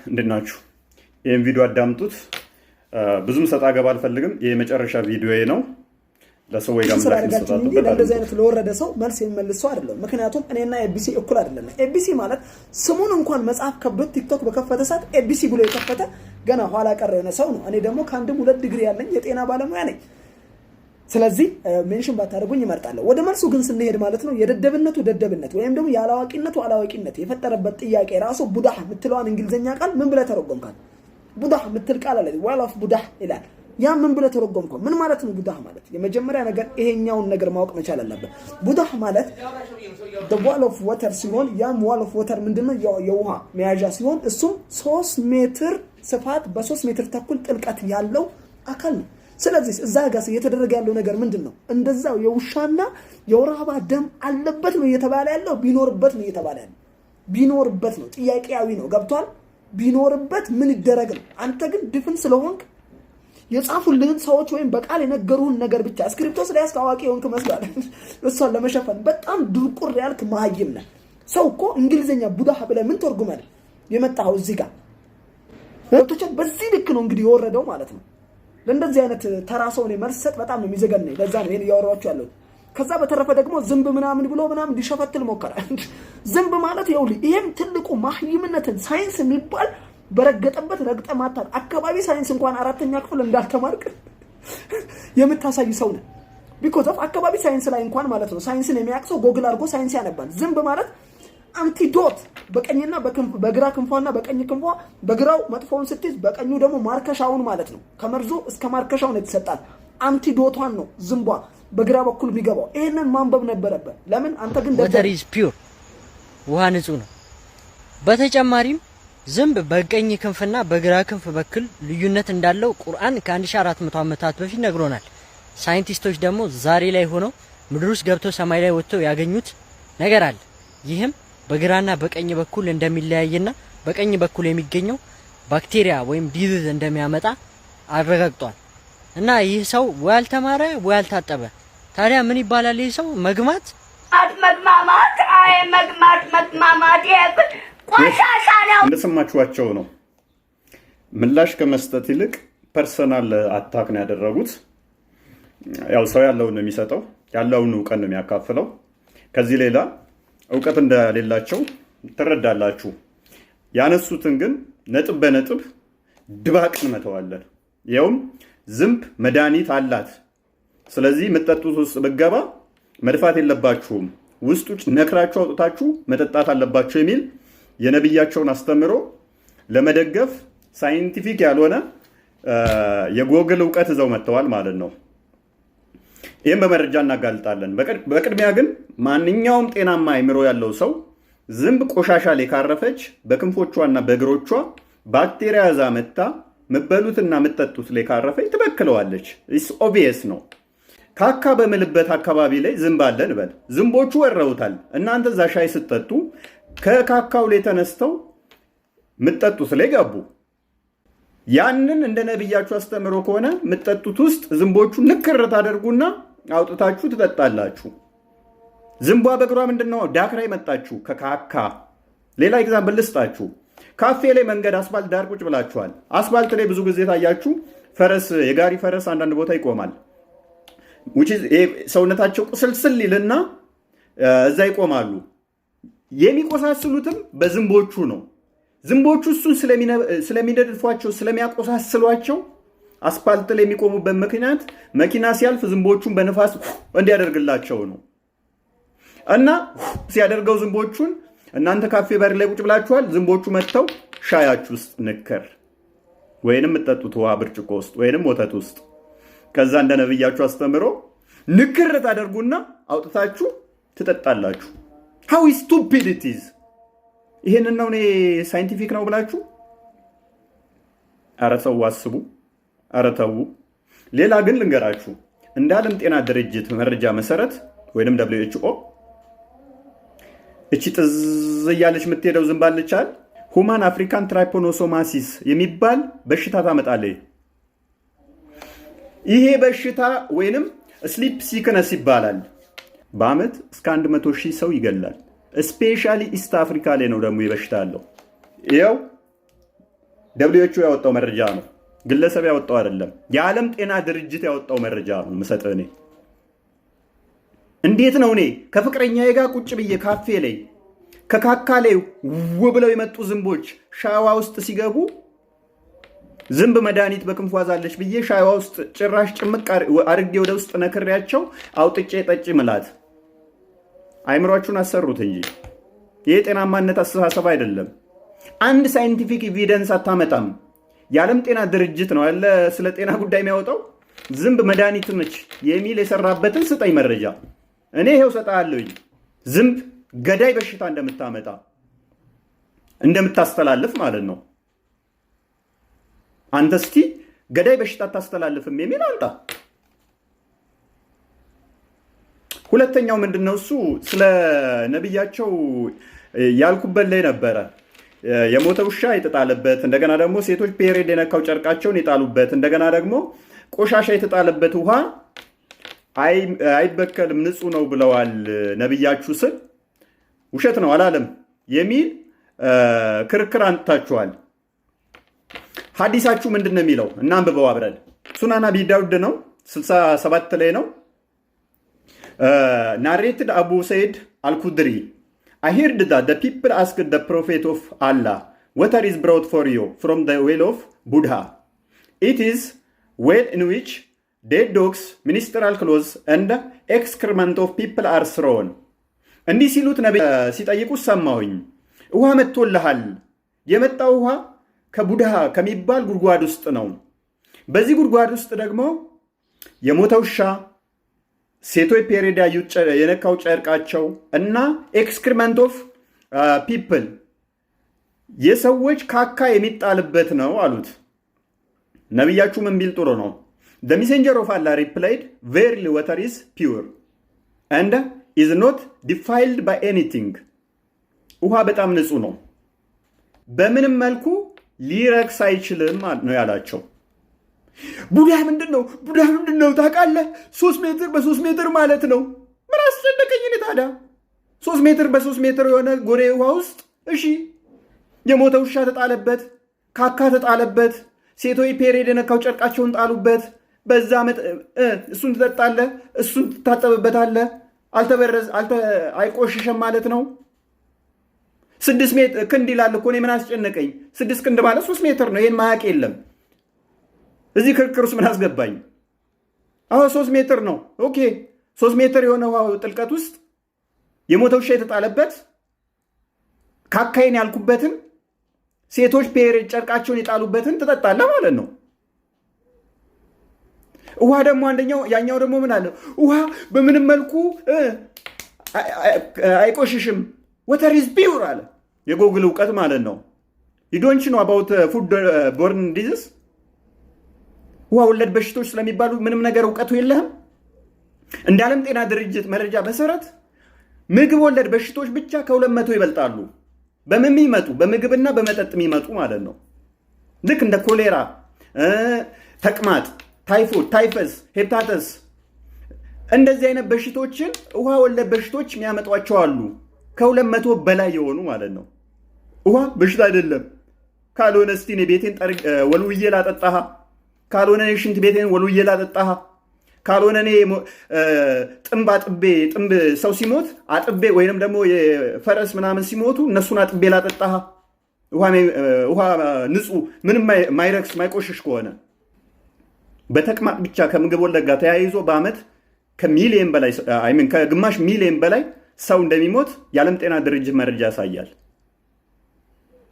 እንድናችሁ ይሄን ቪዲዮ አዳምጡት። ብዙም ሰጣ ገባ አልፈልግም። የመጨረሻ ቪዲዮዬ ነው። ለሰው ወይ ጋር እንደዚህ አይነት ለወረደ ሰው መልስ የሚመልስ ሰው አይደለም። ምክንያቱም እኔና ኤቢሲ እኩል አይደለም። ኤቢሲ ማለት ስሙን እንኳን መጽሐፍ ከብዶት ቲክቶክ በከፈተ ሰዓት ኤቢሲ ብሎ የከፈተ ገና ኋላ ቀር የሆነ ሰው ነው። እኔ ደግሞ ከአንድም 2 ዲግሪ ያለኝ የጤና ባለሙያ ነኝ። ስለዚህ ሜንሽን ባታደርጉኝ ይመርጣለሁ። ወደ መልሱ ግን ስንሄድ ማለት ነው የደደብነቱ ደደብነት ወይም ደግሞ ያላዋቂነቱ አላዋቂነት የፈጠረበት ጥያቄ ራሱ ቡዳህ የምትለዋን እንግሊዘኛ ቃል ምን ብለህ ተረጎምካት? ቡዳህ የምትል ቃል አለ ዋል ኦፍ ቡዳህ ይላል። ያ ምን ብለህ ተረጎምከው? ምን ማለት ነው ቡዳህ ማለት? የመጀመሪያ ነገር ይሄኛውን ነገር ማወቅ መቻል አለበት። ቡዳህ ማለት the wall of water ሲሆን ያም wall of water ምንድነው? የውሃ መያዣ ሲሆን እሱም 3 ሜትር ስፋት በ3 ሜትር ተኩል ጥልቀት ያለው አካል ነው። ስለዚህ እዛ ጋር እየተደረገ ያለው ነገር ምንድነው? እንደዛው የውሻና የወራባ ደም አለበት ነው እየተባለ ያለው። ቢኖርበት ነው እየተባለ ያለው። ቢኖርበት ነው። ጥያቄያዊ ነው። ገብቷል? ቢኖርበት ምን ይደረግ ነው? አንተ ግን ድፍን ስለሆንክ የጻፉልህን ሰዎች ወይም በቃል የነገሩህን ነገር ብቻ ስክሪፕቶ ስለያዝክ አዋቂ ሆንክ መስሏል። እሷን ለመሸፈን በጣም ድርቁር ያልክ መሀይም ነህ። ሰው እኮ እንግሊዘኛ ቡዳህ ብለህ ምን ተርጉመህ የመጣኸው እዚህ ጋር? በዚህ ልክ ነው እንግዲህ የወረደው ማለት ነው። ለእንደዚህ አይነት ተራ ሰው ነው መልስ ሰጥ በጣም ነው የሚዘገነኝ። ለዛ ነው ይሄን ያወራችሁ ያለው። ከዛ በተረፈ ደግሞ ዝንብ ምናምን ብሎ ምናምን ሊሸፈትል ሞከረ። ዝንብ ማለት ይኸውልህ ይሄም ትልቁ ማህይምነትን ሳይንስ የሚባል በረገጠበት ረግጠ ማታል አካባቢ ሳይንስ እንኳን 4ኛ ክፍል እንዳልተማርክ የምታሳይ ሰው ነህ። ቢኮዝ ኦፍ አካባቢ ሳይንስ ላይ እንኳን ማለት ነው ሳይንስን የሚያቅሰው ጎግል አድርጎ ሳይንስ ያነባል። ዝንብ ማለት አንቲዶት በቀኝና በግራ ክንፏና በቀኝ ክንፏ በግራው መጥፎውን ስትይዝ በቀኙ ደግሞ ማርከሻውን ማለት ነው። ከመርዞ እስከ ማርከሻው ነው የተሰጣት። አንቲዶቷን ነው ዝንቧ በግራ በኩል የሚገባው። ይሄንን ማንበብ ነበረበት። ለምን አንተ ግን water is pure ውሃ ንጹህ ነው። በተጨማሪም ዝንብ በቀኝ ክንፍና በግራ ክንፍ በኩል ልዩነት እንዳለው ቁርአን ከ1400 ዓመታት በፊት ነግሮናል። ሳይንቲስቶች ደግሞ ዛሬ ላይ ሆነው ምድር ውስጥ ገብተው ሰማይ ላይ ወጥተው ያገኙት ነገር አለ። ይህም በግራና በቀኝ በኩል እንደሚለያይና በቀኝ በኩል የሚገኘው ባክቴሪያ ወይም ዲዚዝ እንደሚያመጣ አረጋግጧል። እና ይህ ሰው ወይ አልተማረ ወይ አልታጠበ። ታዲያ ምን ይባላል? ይህ ሰው መግማት ቆሻሻ ነው። እንደሰማችኋቸው ነው። ምላሽ ከመስጠት ይልቅ ፐርሰናል አታክ ነው ያደረጉት። ያው ሰው ያለውን ነው የሚሰጠው፣ ያለውን ዕውቀት ነው የሚያካፍለው። ከዚህ ሌላ ዕውቀት እንደሌላቸው ትረዳላችሁ። ያነሱትን ግን ነጥብ በነጥብ ድባቅ እንመተዋለን። ይኸውም ዝንብ መድኃኒት አላት። ስለዚህ የምትጠጡት ውስጥ ብገባ መድፋት የለባችሁም፣ ውስጡ ነክራችሁ አውጥታችሁ መጠጣት አለባችሁ የሚል የነብያቸውን አስተምሮ ለመደገፍ ሳይንቲፊክ ያልሆነ የጎግል ዕውቀት ይዘው መጥተዋል ማለት ነው። ይህም በመረጃ እናጋልጣለን። በቅድሚያ ግን ማንኛውም ጤናማ አእምሮ ያለው ሰው ዝንብ ቆሻሻ ላይ ካረፈች በክንፎቿና በእግሮቿ ባክቴሪያ ይዛ መታ መበሉትና መጠጡት ላይ ካረፈች ትበክለዋለች። ኢስ ኦብቪየስ ነው። ካካ በምልበት አካባቢ ላይ ዝንብ አለ እንበል። ዝንቦቹ ወረውታል። እናንተ እዛ ሻይ ስትጠጡ ከካካው ላይ ተነስተው ምጠጡት ላይ ገቡ። ያንን እንደ ነብያችሁ አስተምሮ ከሆነ ምጠጡት ውስጥ ዝንቦቹ ንክር ታደርጉና አውጥታችሁ ትጠጣላችሁ። ዝንቧ በእግሯ ምንድነው ዳክራ ይመጣችሁ ከካካ። ሌላ ኤግዛምፕል ልስጣችሁ። ካፌ ላይ መንገድ አስፋልት ዳር ቁጭ ብላችኋል። አስፋልት ላይ ብዙ ጊዜ ታያችሁ ፈረስ፣ የጋሪ ፈረስ አንዳንድ ቦታ ይቆማል። ሰውነታቸው ቁስልስል ይልና እዛ ይቆማሉ። የሚቆሳስሉትም በዝንቦቹ ነው። ዝንቦቹ እሱን ስለሚነድፏቸው ስለሚያቆሳስሏቸው አስፋልት ላይ የሚቆሙበት ምክንያት መኪና ሲያልፍ ዝንቦቹን በንፋስ እንዲያደርግላቸው ነው። እና ሲያደርገው ዝንቦቹን እናንተ ካፌ በር ላይ ቁጭ ብላችኋል። ዝንቦቹ መጥተው ሻያችሁ ውስጥ ንከር ወይንም የምትጠጡት ውሃ ብርጭቆ ውስጥ ወይንም ወተት ውስጥ ከዛ እንደ ነብያችሁ አስተምሮ ንክር ታደርጉና አውጥታችሁ ትጠጣላችሁ። how stupid it is። ይሄንን ነው እኔ ሳይንቲፊክ ነው ብላችሁ ኧረ ተው አስቡ፣ ኧረ ተው። ሌላ ግን ልንገራችሁ። እንደ ዓለም ጤና ድርጅት መረጃ መሰረት ወይንም WHO እቺ ጥዝ እያለች የምትሄደው ዝንብ አለቻል ሁማን አፍሪካን ትራይፖኖሶማሲስ የሚባል በሽታ ታመጣለች። ይሄ በሽታ ወይንም ስሊፕ ሲክነስ ይባላል። በአመት እስከ 100,000 ሰው ይገላል። ስፔሻሊ ኢስት አፍሪካ ላይ ነው ደግሞ የበሽታ ያለው። ይኸው ደብሊውኤችኦ ያወጣው መረጃ ነው። ግለሰብ ያወጣው አይደለም። የዓለም ጤና ድርጅት ያወጣው መረጃ ነው የምሰጥህ እኔ። እንዴት ነው እኔ ከፍቅረኛዬ ጋር ቁጭ ብዬ ካፌ ላይ ከካካ ላይ ብለው የመጡ ዝንቦች ሻዋ ውስጥ ሲገቡ ዝንብ መድኃኒት በክንፏ ዛለች ብዬ ሻዋ ውስጥ ጭራሽ ጭምቅ አድርጌ ወደ ውስጥ ነክሬያቸው አውጥጬ ጠጪ ምላት? አይምሯችሁን አሰሩት እንጂ ይህ ጤናማነት አስተሳሰብ አይደለም። አንድ ሳይንቲፊክ ኤቪደንስ አታመጣም። የዓለም ጤና ድርጅት ነው ያለ ስለ ጤና ጉዳይ የሚያወጣው። ዝንብ መድኃኒት ነች የሚል የሰራበትን ስጠኝ መረጃ። እኔ ይሄው ሰጣለሁኝ። ዝንብ ገዳይ በሽታ እንደምታመጣ እንደምታስተላልፍ ማለት ነው። አንተ እስቲ ገዳይ በሽታ አታስተላልፍም የሚል አምጣ። ሁለተኛው ምንድነው? እሱ ስለ ነብያቸው ያልኩበት ላይ ነበረ። የሞተ ውሻ የተጣለበት፣ እንደገና ደግሞ ሴቶች ፔሬድ የነካው ጨርቃቸውን የጣሉበት፣ እንደገና ደግሞ ቆሻሻ የተጣለበት ውሃ አይበከልም ንጹህ ነው ብለዋል ነብያችሁ ስል ውሸት ነው አላለም የሚል ክርክር አንጥታችኋል። ሐዲሳችሁ ምንድን ነው የሚለው? እናንብበው አብረን። ሱናን አቢ ዳውድ ነው 67 ላይ ነው። ናሬትድ አቡ ሰይድ አልኩድሪ I heard that the people asked the prophet of Allah, water is brought for you from the well of Buddha. It is well in which dead dogs, ministerial clothes and excrement of people are thrown. እንዲህ ሲሉት ነብይ ሲጠይቁት ሰማሁኝ። ውሃ መጥቶልሃል። የመጣው ውሃ ከቡድሃ ከሚባል ጉድጓድ ውስጥ ነው። በዚህ ጉድጓድ ውስጥ ደግሞ የሞተ ውሻ፣ ሴቶች ፔሬድ የነካው ጨርቃቸው እና ኤክስክሪመንት ኦፍ ፒፕል የሰዎች ካካ የሚጣልበት ነው አሉት። ነቢያችሁ ምን ቢል ጥሩ ነው? The messenger of Allah replied, verily water is pure and is not defiled by anything. ውሃ በጣም ንጹህ ነው፣ በምንም መልኩ ሊረክስ አይችልም ነው ያላቸው። ቡድሃ ምንድን ነው? ቡድሃ ምንድን ነው ታውቃለህ? 3 ሜትር በ3 ሜትር ማለት ነው። ምን አስጨነቀኝ እኔ ታዲያ? 3 ሜትር በ3 ሜትር የሆነ ጎሬ ውሃ ውስጥ እሺ፣ የሞተ ውሻ ተጣለበት፣ ካካ ተጣለበት፣ ሴቶች ፔሬድ የነካው ጨርቃቸውን ጣሉበት። በዛ እሱን ትጠጣለህ፣ እሱን ትታጠብበታለህ። አይቆሽሸም ማለት ነው። 6 ክንድ ይላል እኮ። እኔ ምን አስጨነቀኝ? 6 ክንድ ማለት 3 ሜትር ነው። ይሄን ማያቅ የለም። እዚህ ክርክር ውስጥ ምን አስገባኝ? አሁን 3 ሜትር ነው። ኦኬ 3 ሜትር የሆነ ውሃ ጥልቀት ውስጥ የሞተ ውሻ የተጣለበት፣ ካካይን ያልኩበትን፣ ሴቶች ፔሬድ ጨርቃቸውን የጣሉበትን ትጠጣለህ ማለት ነው። ውሃ ደግሞ አንደኛው ያኛው ደግሞ ምን አለ? ውሃ በምንም መልኩ አይቆሽሽም። ወተር ኢዝ ፒውር አለ። የጎግል እውቀት ማለት ነው። ዶንት ኖ አባውት ፉድ ቦርን ዲዚዝ ውሃ ወለድ በሽቶች ስለሚባሉ ምንም ነገር እውቀቱ የለህም። እንደ ዓለም ጤና ድርጅት መረጃ መሰረት ምግብ ወለድ በሽቶች ብቻ ከ200 ይበልጣሉ። በምን የሚመጡ? በምግብና በመጠጥ የሚመጡ ማለት ነው። ልክ እንደ ኮሌራ፣ ተቅማጥ፣ ታይፎይድ፣ ታይፈስ፣ ሄፓታይተስ እንደዚህ አይነት በሽቶችን ውሃ ወለድ በሽቶች የሚያመጧቸው አሉ። ከ200 በላይ የሆኑ ማለት ነው። ውሃ በሽታ አይደለም። ካልሆነ እስቲ እኔ ቤቴን ወልውዬ ላጠጣሃ፣ ካልሆነ ሽንት ቤቴን ወልውዬ ላጠጣሃ፣ ካልሆነ እኔ ጥንብ አጥቤ ሰው ሲሞት አጥቤ ወይንም ደግሞ የፈረስ ምናምን ሲሞቱ እነሱን አጥቤ ላጠጣሃ። ውሃ ንጹህ ምንም ማይረክስ ማይቆሽሽ ከሆነ በተቅማጥ ብቻ ከምግብ ወለድ ጋር ተያይዞ በአመት ከግማሽ ሚሊየን በላይ ሰው እንደሚሞት የዓለም ጤና ድርጅት መረጃ ያሳያል።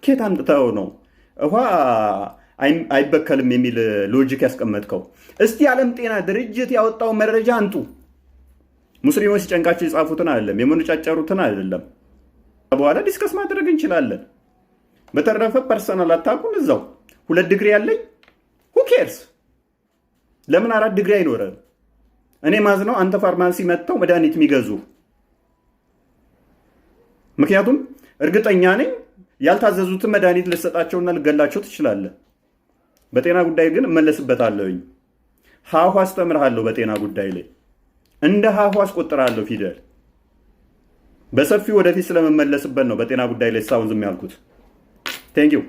ኬት አምጥተው ነው ውሃ አይበከልም የሚል ሎጂክ ያስቀመጥከው? እስቲ የዓለም ጤና ድርጅት ያወጣው መረጃ አንጡ። ሙስሊሞች ሲጨንቃቸው የጻፉትን አይደለም፣ የመነጫጨሩትን አይደለም። በኋላ ዲስከስ ማድረግ እንችላለን። በተረፈ ፐርሰናል አታውቁን። እዛው 2 ዲግሪ ያለኝ who cares? ለምን 4 ዲግሪ አይኖረም? እኔ ማዝነው አንተ ፋርማሲ መጥተው መድኃኒት የሚገዙ። ምክንያቱም እርግጠኛ ነኝ ያልታዘዙትን መድኃኒት ልሰጣቸውና ልገላቸው ትችላለህ። በጤና ጉዳይ ግን እመለስበታለሁኝ። ሀሁ አስተምርሃለሁ። በጤና ጉዳይ ላይ እንደ ሀሁ አስቆጥራለሁ ፊደል። በሰፊው ወደፊት ስለመመለስበት ነው በጤና ጉዳይ ላይ ሳውን ዝም ያልኩት። ቴንክ ዩ